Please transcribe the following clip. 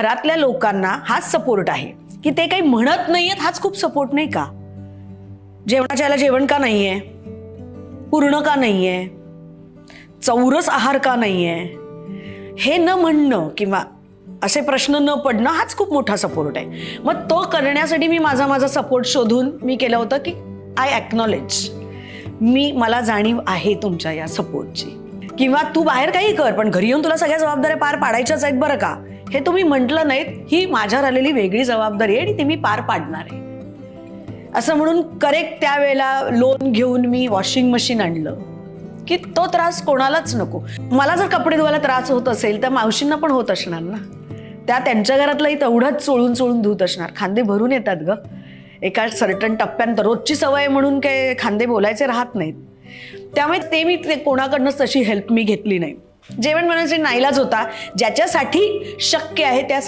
घरातल्या लोकांना हाच सपोर्ट आहे की ते काही म्हणत नाहीयेत, हाच खूप सपोर्ट नाही का? जेवणाच्या याला जेवण का नाहीये, पूर्ण का नाहीये, चौरस आहार का नाहीये, हे न म्हणणं किंवा असे प्रश्न न पडणं हाच खूप मोठा सपोर्ट आहे. मग तो करण्यासाठी मी माझा सपोर्ट शोधून मी केलं होतं की आय ॲक्नॉलेज, मला जाणीव आहे तुमच्या या सपोर्टची. किंवा तू बाहेर काही कर पण घरी येऊन तुला सगळ्या जबाबदाऱ्या पार पाडायच्याच आहेत बरं का, हे तुम्ही म्हटलं नाहीत, ही माझ्यावर आलेली वेगळी जबाबदारी आहे आणि ती मी पार पाडणार आहे. असं म्हणून करेक्ट त्यावेळेला लोन घेऊन मी वॉशिंग मशीन आणलं की तो त्रास कोणालाच नको. मला जर कपडे धुवायला त्रास होत असेल तर मावशींना पण होत असणार ना, त्या त्यांच्या घरातलंही तेवढंच चोळून धुत असणार. खांदे भरून येतात ग एका सर्टन टप्प्यानंतर, रोजची सवय म्हणून काय खांदे बोलायचे राहत नाहीत. त्यामुळे मी कोणाकडनंच तशी हेल्प मी घेतली नाही. जेवण बनवायचा नाईलाज होता, ज्याच्यासाठी शक्य आहे त्या